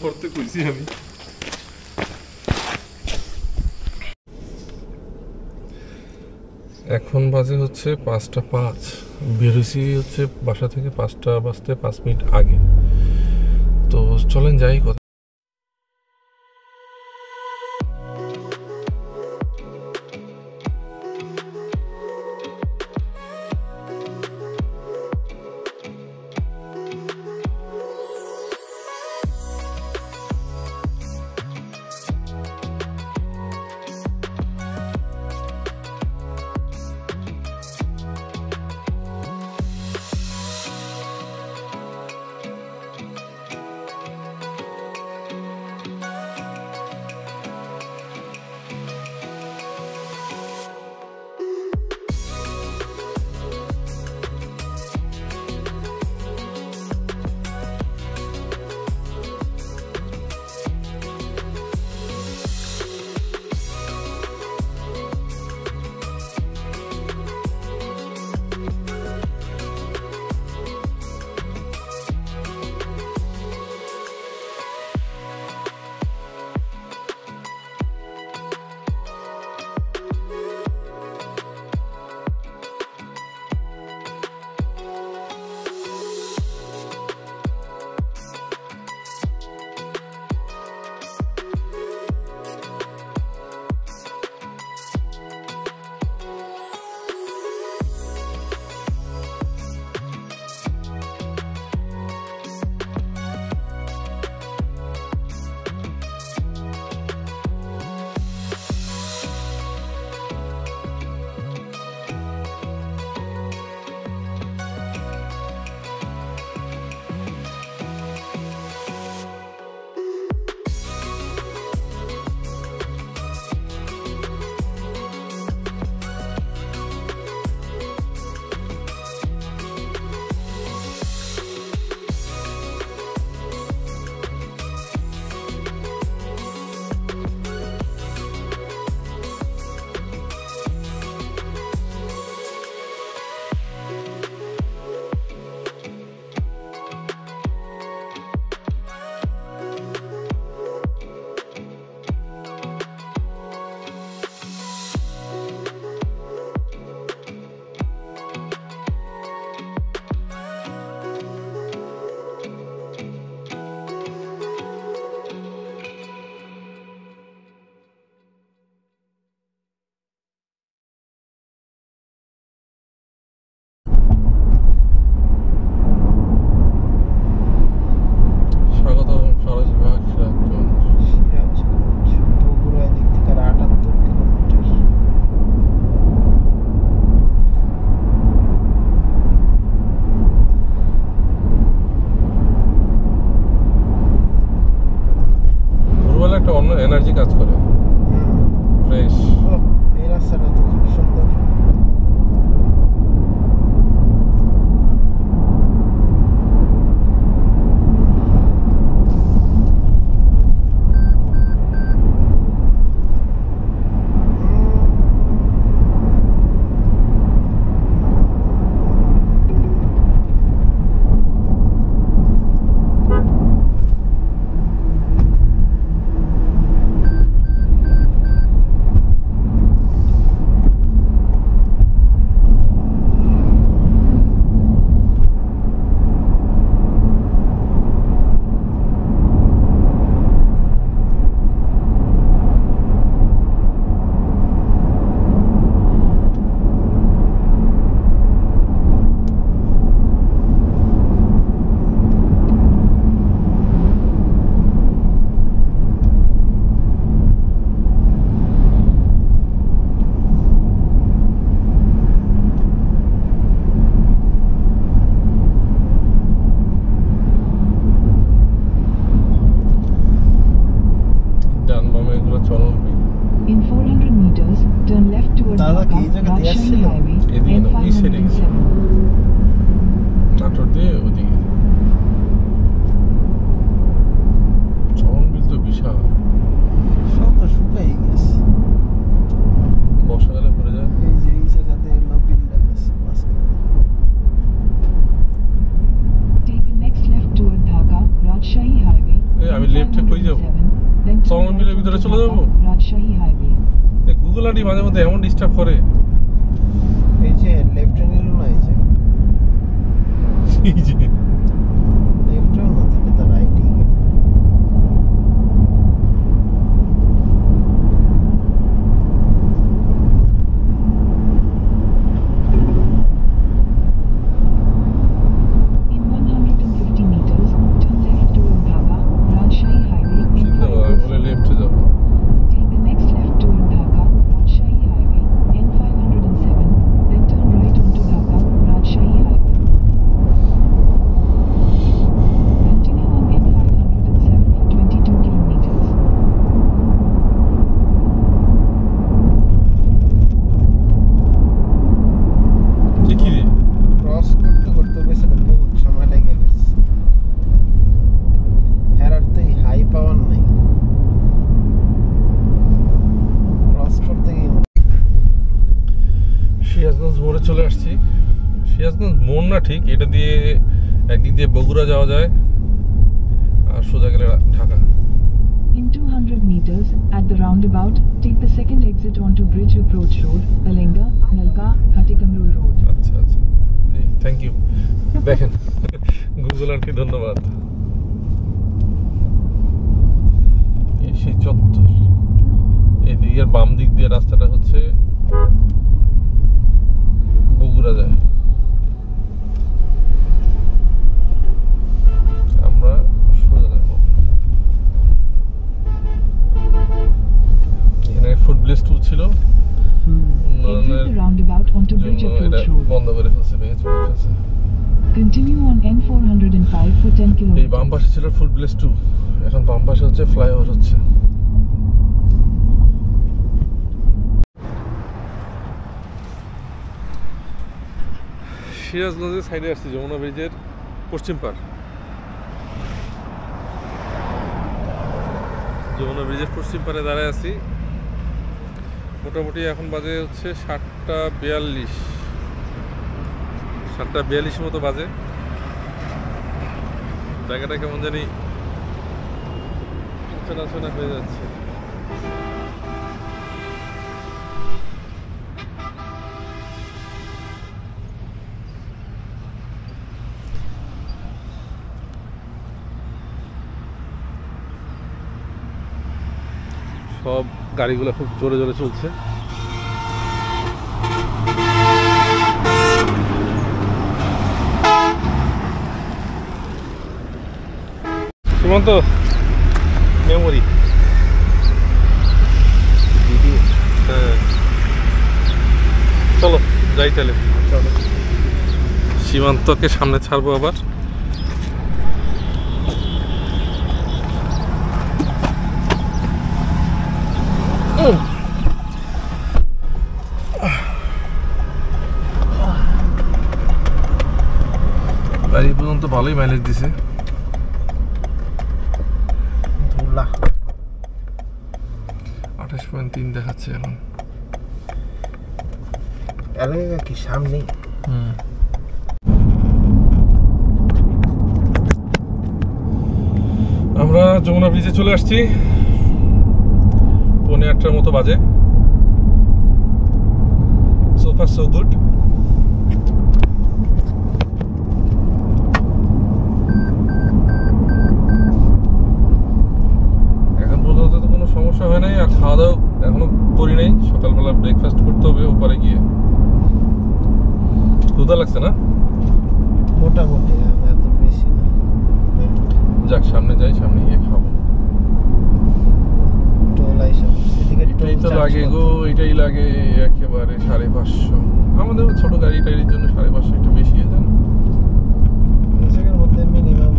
পড়তে কইছি আমি। এখন বাজে হচ্ছে 5:05। বেরোছি হচ্ছে বাসা থেকে 5টা বাজতে 5 মিনিট আগে। তো চলেন যাই। Rajshahi Highway N507. নাটোর দিয়ে ওদিকে চরণবিল তো বিশাল, সব তো শুকাই গেছে। বর্ষাকালে পড়ে যায়। এই যে এই জায়গাতে বিলটা গেছে মাঝখানে। Take the next left toward Dhaka, Rajshahi Highway. আমি লেফটে কই যাব? চরণবিলের ভিতরে চলে যাব? Rajshahi Highway. গুগল আইডি মাঝে মধ্যে এমন ডিস্টার্ব করে। এই যে লেফটে নিল না, এই যে লেফটে না, তাহলে তো রাইটই। In 150 meters, turn left toward Dhaka, Rajshahi Highway. বলে লেফটে যাব। Take the next left toward Dhaka, Rajshahi Highway, N507, then turn right onto Dhaka, Rajshahi Highway. Continue on N507 for 22 kilometers. কি রে? ক্রস করতে করতে পেছনে বহুত সময় লেগে গেছে। হেরার তো হাই পাওয়ার নাই, ক্রস করতে গিয়ে সিরাজগঞ্জ মোড়ে চলে আসছি। সিরাজগঞ্জ মোড় না ঠিক, এটা দিয়ে একদিক দিয়ে বগুড়া যাওয়া যায় আর সোজা গেলে Dhaka. In 200 meters, at the roundabout, take the second exit onto Bridge Approach Road, Alenga, Nalka, Hatikamrul Road. আচ্ছা আচ্ছা, থ্যাংক ইউ। দেখেন গুগল আন্টি ধন্যবাদ। সেই চত্বর, এদিকের বাম দিক দিয়ে রাস্তাটা হচ্ছে বগুড়া যায়। আমরা সোজা যাব। এখানে ফুটব্রিজ 2 ছিল, Exit the roundabout onto Bridge এটা Approach Road. বন্ধ করে ফেলছে, ভেঙে চলে গেছে। Continue on N405 for 10 এই বাম kilometers. পাশে ছিল ফুটব্রিজ 2, এখন বাম পাশে হচ্ছে ফ্লাইওভার হচ্ছে। সিরাজগঞ্জের সাইডে আসছি, যমুনা ব্রিজের পশ্চিম পার। যমুনা ব্রিজের পশ্চিম পারে দাঁড়ায় আছি। মোটামুটি এখন বাজে হচ্ছে 7:42, 7:42 মতো বাজে। জায়গাটা কেমন জানি চেনা হয়ে যাচ্ছে। সব গাড়িগুলো খুব জোরে জোরে চলছে। সীমান্ত মেমোরি হ্যাঁ, চলো যাই তাহলে। চলো, সীমান্তকে সামনে ছাড়বো আবার। গাড়ি পর্যন্ত ভালোই মাইলেজ দিছে। ধুলা 28.3 দেখাচ্ছে এখন। এলাকা কি সামনে? আমরা যমুনা ব্রিজে চলে আসছি, 8:45 মতো বাজে। So far so good. এখন পর্যন্ত তো কোনো সমস্যা হয় নাই, আর খাওয়া দাওয়া এখনো করি নাই। সকালবেলা ব্রেকফাস্ট করতে হবে ওপারে গিয়ে। ক্ষুধা লাগছে না? মোটামুটি, এত বেশি না। যাক, সামনে যাই, সামনে গিয়ে খাবো। টোল আইসা এটাই তো লাগে গো, এটাই লাগে একেবারে 550। আমাদের ছোট গাড়ি টাড়ির জন্য 550 একটু বেশি হয়ে যায় না? এই জায়গার মধ্যে মিনিমাম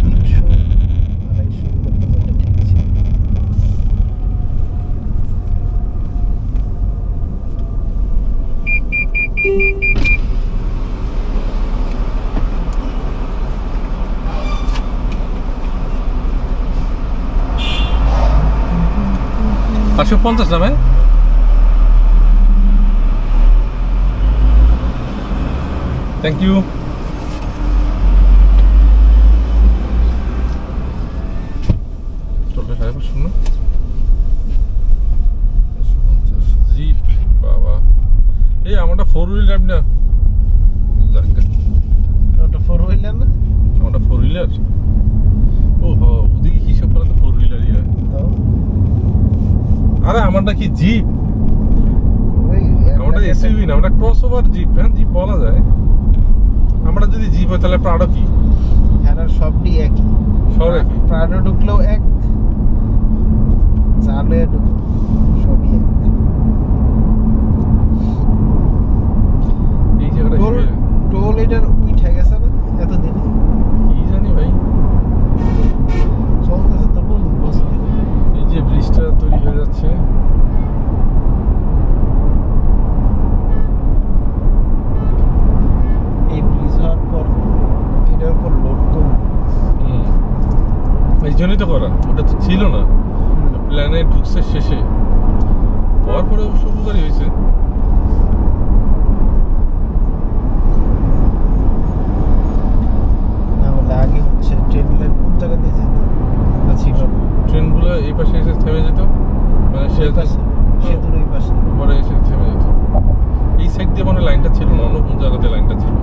300-250 ঠিক আছে। 550 না ভাই? Thank you. টোটাল 550 না? 550 জিপ বাবা। এই আমারটা 4 হুইল ড্রাইভ না। ওটা 4 হুইলার না? আমারটা 4 হুইলার। ওহো, ওদিকে হিসাব করে তো 4 হুইলারই হয়। তো আরে আমারটা কি জিপ? ওই আমারটা এসইউভি না, আমরা ক্রসওভার জিপ। হ্যাঁ, জিপ বলা যায়। আমরা যদি জিপ হয় তাহলে প্রাডো কি? হ্যাঁ, সবটি একই। সব একই। প্রাডো ঢুকলেও এক, চালে ঢুকলো সবই এক। এই জায়গাটা টোল এটার উঠে গেছে না এতদিনে? কি জানি ভাই। চলতেছে তো বহু বছর। এই যে ব্রিজটা তৈরি হয়ে যাচ্ছে, এই ব্রিজ হওয়ার পর এটার উপর লোড কম। এই জন্যই তো করা। ওটা তো ছিল না, প্ল্যানে ঢুকছে শেষে, হওয়ার পরে অবশ্য উপকারী হয়েছে। না হলে আগে হচ্ছে ট্রেন লাইন কোন জায়গা দিয়ে যেত না, ছিল না। ট্রেনগুলো এই পাশে এসে থেমে যেত, মানে ওই পাশে, সেতুর ওই পাশে। পরে এসে থেমে যেত। এই সাইড দিয়ে মানে লাইনটা ছিল না, অন্য কোন জায়গাতে লাইনটা ছিল।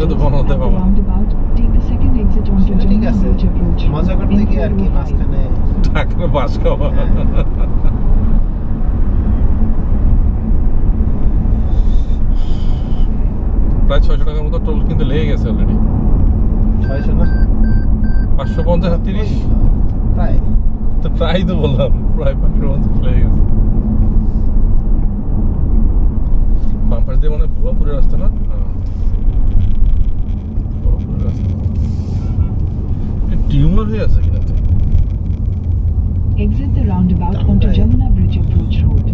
আসলে তো meters বানাতে at the পারবো না। roundabout, take the second exit onto সেটা ঠিক Jamuna আছে Bridge approach road. মজা করতে গিয়ে আর কি N405. মাঝখানে ঢাকার বাস খাওয়া। প্রায় 600 টাকার মতো টোল কিন্তু লেগে গেছে অলরেডি। 600 না 550 আর 30 প্রায় তো প্রায় তো বললাম, প্রায় 550 লেগে গেছে। বাম পাশ দিয়ে মানে ভুয়াপুরের রাস্তা না? ভুয়াপুরের রাস্তা টিউমার হয়ে আছে কিনা তো? Exit the roundabout onto Downright. Jamuna Bridge approach road.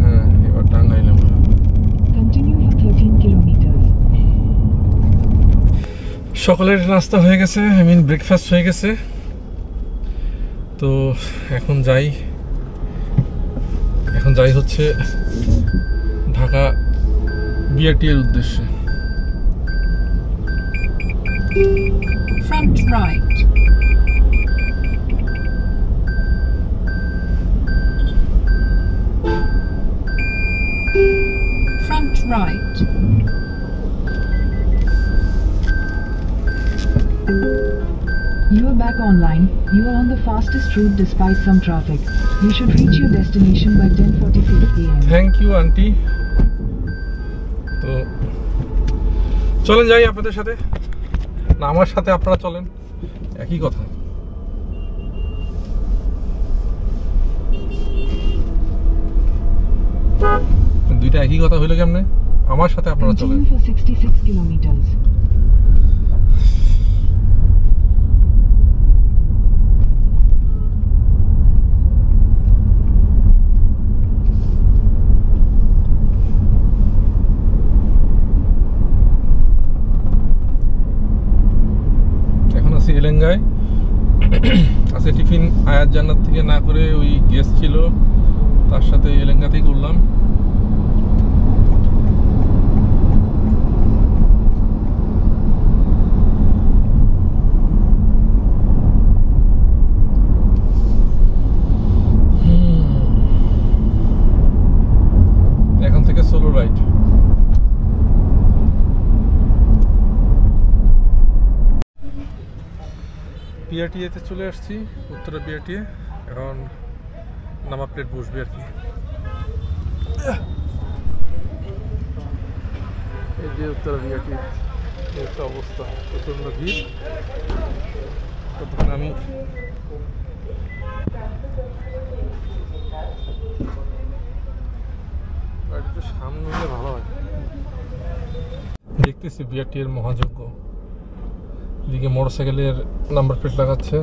হ্যাঁ, এবার টাঙ্গাইলাম। Continue for 13 kilometers. সকালের নাস্তা হয়ে গেছে, ব্রেকফাস্ট হয়ে গেছে। তো এখন যাই হচ্ছে ঢাকা বিআরটি এর উদ্দেশ্যে। Front right. Front right. You are back online. You are on the fastest route despite some traffic. You should reach your destination by 10:46 a.m. Thank you aunty. তো চলেন যাই আপনাদের সাথে, না আমার সাথে আপনারা চলেন, একই কথা। দুইটা একই কথা হইলো কেমনে? আমার সাথে আপনারা চলেন। Continue for 66 kilometers. এখন আছি এলেঙ্গায়। আজকে টিফিন আয়াত জান্নাত থেকে না করে ওই গেস্ট ছিল তার সাথে এলেঙ্গাতেই করলাম। এখন থেকে সোলো রাইড। বিআরটিএতে চলে আসছি, উত্তরা বিআরটিএ। এখন নামা প্লেট বসবে আর কি। এই যে উত্তরা বিআরটি একটা অবস্থা, প্রচন্ড ভিড়। তখন আমি একটু সামনে হলে ভালো হয়। দেখতেছি বিআরটি এর মহাযজ্ঞ। এদিকে মোটরসাইকেলের নাম্বার প্লেট লাগাচ্ছে,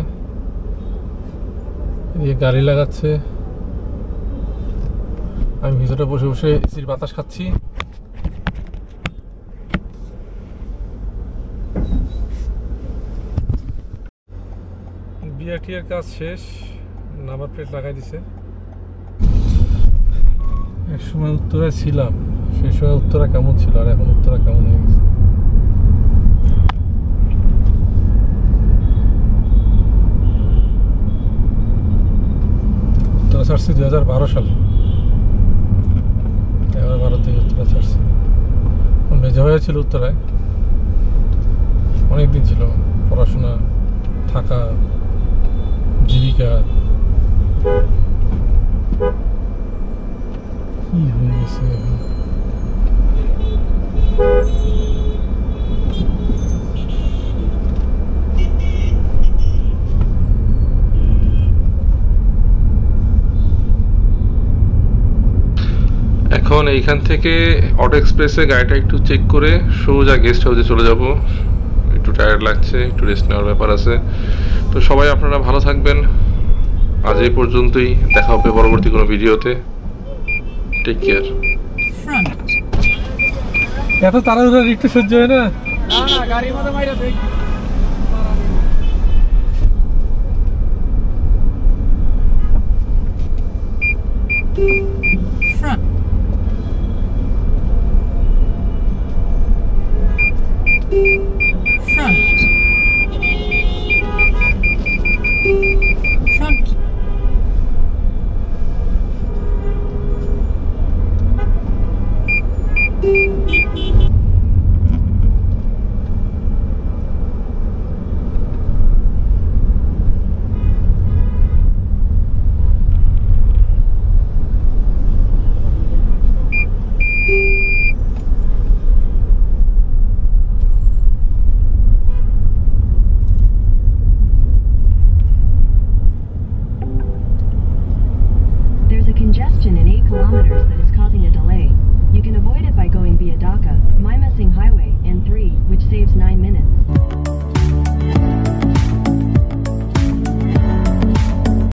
এদিকে গাড়ি লাগাচ্ছে, আমি ভিতরে বসে বসে এসির বাতাস খাচ্ছি। বিআরটি এর কাজ শেষ, নাম্বার প্লেট লাগাই দিছে। এক সময় উত্তরায় ছিলাম, সেই সময় উত্তরা কেমন ছিল আর এখন উত্তরা কেমন হয়ে গেছে। উত্তরা ছাড়ছি 2012 সালে, 11-12 থেকে উত্তরা ছাড়ছি। মেজা ভাইয়া ছিল উত্তরায়, অনেকদিন ছিল, পড়াশোনা, থাকা, জীবিকা। কি হয়ে গেছে এখন? এখন এইখান থেকে অটো এক্সপ্রেসে গাড়িটা একটু চেক করে সোজা গেস্ট হাউসে চলে যাব। একটু টায়ার্ড লাগছে, একটু রেস্ট নেওয়ার ব্যাপার আছে। তো সবাই আপনারা ভালো থাকবেন, আজ এই পর্যন্তই, দেখা হবে পরবর্তী কোনো ভিডিওতে। Take care. এত তাড়াহুড়া একটু সহ্য হয় না? না গাড়ির মধ্যে মাইরা দেখ। Front. Front. Front. congestion in 8 kilometers that is causing a delay. You can avoid it by going via Dhaka, Mymensingh Highway, N3, which saves 9 minutes.